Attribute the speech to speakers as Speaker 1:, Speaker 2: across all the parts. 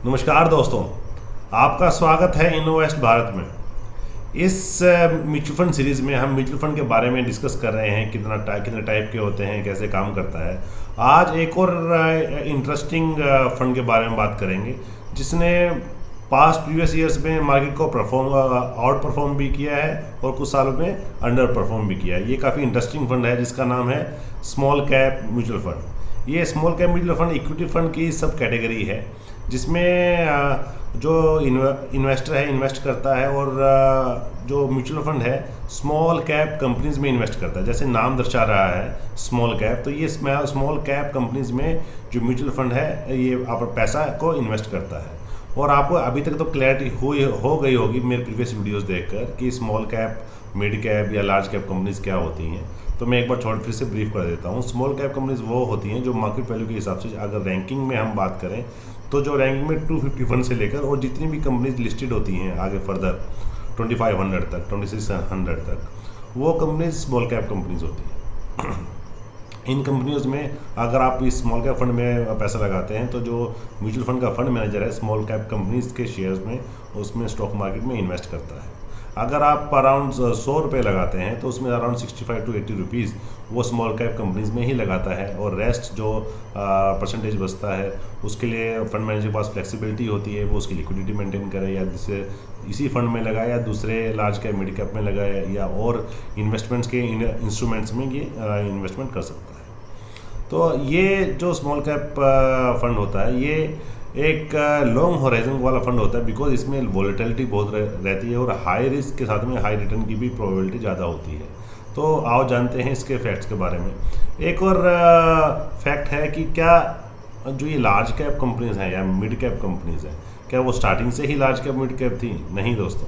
Speaker 1: नमस्कार दोस्तों, आपका स्वागत है इनोवेस्ट भारत में। इस म्यूचुअल फंड सीरीज़ में हम म्यूचुअल फंड के बारे में डिस्कस कर रहे हैं, कितने टाइप के होते हैं, कैसे काम करता है। आज एक और इंटरेस्टिंग फंड के बारे में बात करेंगे जिसने प्रीवियस ईयर्स में मार्केट को आउट परफॉर्म भी किया है और कुछ सालों में अंडर परफॉर्म भी किया है। ये काफ़ी इंटरेस्टिंग फंड है जिसका नाम है स्मॉल कैप म्यूचुअल फंड। ये small cap mutual fund equity fund की सब कैटेगरी है जिसमें जो इन्वेस्टर है इन्वेस्ट करता है और जो म्यूचुअल फंड है स्मॉल कैप कंपनीज में इन्वेस्ट करता है। जैसे नाम दर्शा रहा है स्मॉल कैप, तो ये स्मॉल कैप कंपनीज में जो म्यूचुअल फंड है ये आप पैसा को इन्वेस्ट करता है। और आपको अभी तक तो क्लैरिटी हो गई होगी मेरे प्रीवियस वीडियोस देखकर कि स्मॉल कैप, मिड कैप या लार्ज कैप कंपनीज क्या होती हैं। तो मैं एक बार फिर से ब्रीफ कर देता हूँ। स्मॉल कैप कंपनीज वो होती हैं जो मार्केट वैल्यू के हिसाब से, अगर रैंकिंग में हम बात करें तो जो रैंकिंग में 251 से लेकर और जितनी भी कंपनीज लिस्टेड होती हैं आगे फर्दर 2500 तक, 2600 तक, वो कंपनीज स्मॉल कैप कंपनीज होती हैं। इन कंपनियों में अगर आप इस स्मॉल कैप फंड में पैसा लगाते हैं तो जो म्यूचुअल फंड का फंड मैनेजर है स्मॉल कैप कंपनीज के शेयर्स में, उसमें स्टॉक मार्केट में इन्वेस्ट करता है। अगर आप अराउंड 100 रुपये लगाते हैं तो उसमें अराउंड 65 to 80 रुपीज़ वो स्मॉल कैप कंपनीज में ही लगाता है और रेस्ट जो परसेंटेज बचता है उसके लिए फंड मैनेजर के पास फ्लेक्सिबिलिटी होती है, वो उसकी लिक्विडिटी मेंटेन करे या जिससे इसी फंड में लगाए या दूसरे लार्ज कैप, मिड कैप में लगाए या और इन्वेस्टमेंट्स के इंस्ट्रूमेंट्स में ये इन्वेस्टमेंट कर सकता है। तो ये जो स्मॉल कैप फंड होता है ये एक लॉन्ग होराइजन वाला फंड होता है, बिकॉज इसमें वॉलेटिलिटी बहुत रहती है और हाई रिस्क के साथ में हाई रिटर्न की भी प्रोबेबिलिटी ज़्यादा होती है। तो आओ जानते हैं इसके फैक्ट्स के बारे में। एक और फैक्ट है कि क्या जो ये लार्ज कैप कंपनीज हैं या मिड कैप कंपनीज हैं, क्या वो स्टार्टिंग से ही लार्ज कैप, मिड कैप थी? नहीं दोस्तों,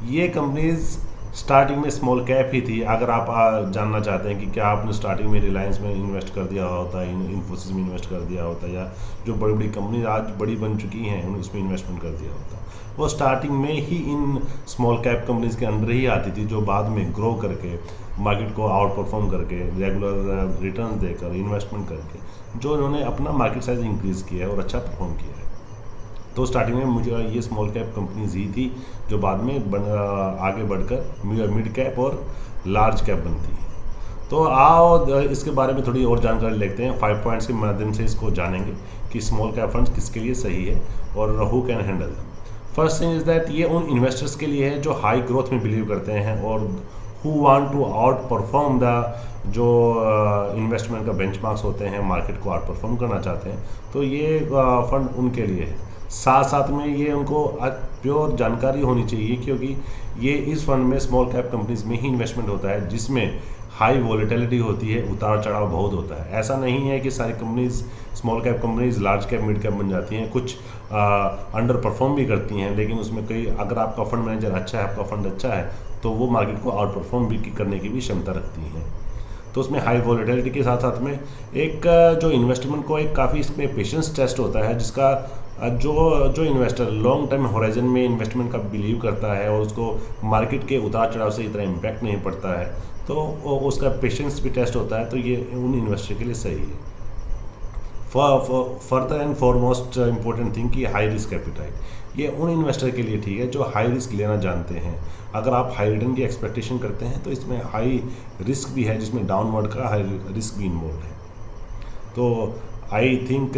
Speaker 1: ये कंपनीज स्टार्टिंग में स्मॉल कैप ही थी। अगर आप जानना चाहते हैं कि क्या आपने स्टार्टिंग में रिलायंस में इन्वेस्ट कर दिया होता, इन्फोसिस में इन्वेस्ट कर दिया होता या जो बड़ी बड़ी कंपनी आज बड़ी बन चुकी हैं उसमें इन्वेस्टमेंट कर दिया होता, वो स्टार्टिंग में ही इन स्मॉल कैप कंपनीज के अंदर ही आती थी, जो बाद में ग्रो करके मार्केट को आउट परफॉर्म करके रेगुलर रिटर्न देकर इन्वेस्टमेंट करके जो इन्होंने अपना मार्केट साइज इंक्रीज़ किया है और अच्छा परफॉर्म किया है। तो स्टार्टिंग में मुझे ये स्मॉल कैप कंपनीज ही थी जो बाद में आगे बढ़कर मिड कैप और लार्ज कैप बनती है। तो आओ इसके बारे में थोड़ी और जानकारी लेते हैं। 5 पॉइंट्स के माध्यम से इसको जानेंगे कि स्मॉल कैप फंड्स किसके लिए सही है और who can handle. First thing is that ये उन इन्वेस्टर्स के लिए है जो हाई ग्रोथ में बिलीव करते हैं और who want to outperform the जो इन्वेस्टमेंट का बेंचमार्क्स होते हैं, मार्केट को आउट परफॉर्म करना चाहते हैं। तो ये फंड उनके लिए है। साथ साथ में ये उनको प्योर जानकारी होनी चाहिए क्योंकि ये इस फंड में स्मॉल कैप कंपनीज में ही इन्वेस्टमेंट होता है जिसमें हाई वॉलेटिलिटी होती है, उतार चढ़ाव बहुत होता है। ऐसा नहीं है कि सारी companies, small cap companies large cap, mid cap बन जाती हैं, कुछ अंडर परफॉर्म भी करती हैं, लेकिन उसमें कई, अगर आपका फंड मैनेजर अच्छा है, आपका फंड अच्छा है, तो वो मार्केट को आउट परफॉर्म भी करने की भी क्षमता रखती हैं। तो उसमें हाई वॉलेटिलिटी के साथ साथ में एक जो इन्वेस्टमेंट को एक काफ़ी इसमें पेशेंस टेस्ट होता है, जिसका जो इन्वेस्टर लॉन्ग टर्म होराइजन में इन्वेस्टमेंट का बिलीव करता है और उसको मार्केट के उतार चढ़ाव से इतना इम्पैक्ट नहीं पड़ता है, तो उसका पेशेंस भी टेस्ट होता है। तो ये उन इन्वेस्टर के लिए सही है। Further and foremost important thing कि हाई रिस्क एपिटाइट, ये उन इन्वेस्टर के लिए ठीक है जो हाई रिस्क लेना जानते हैं। अगर आप हाई रिटर्न की एक्सपेक्टेशन करते हैं तो इसमें हाई रिस्क भी है, जिसमें डाउनवर्ड का हाई रिस्क भी इन्वॉल्व है। तो आई थिंक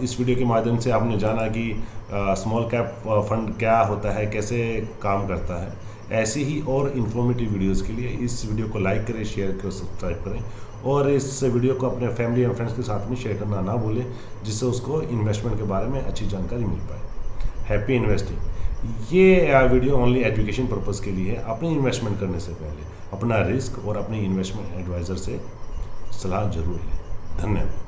Speaker 1: इस वीडियो के माध्यम से आपने जाना कि स्मॉल कैप फंड क्या होता है, कैसे काम करता है। ऐसी ही और इन्फॉर्मेटिव वीडियोस के लिए इस वीडियो को लाइक करें, शेयर करें, सब्सक्राइब करें और इस वीडियो को अपने फैमिली एंड फ्रेंड्स के साथ में शेयर करना ना भूलें, जिससे उसको इन्वेस्टमेंट के बारे में अच्छी जानकारी मिल पाए। Happy investing. ये वीडियो ओनली एजुकेशन पर्पज़ के लिए है। अपनी इन्वेस्टमेंट करने से पहले अपना रिस्क और अपने इन्वेस्टमेंट एडवाइज़र से सलाह जरूर लें। धन्यवाद।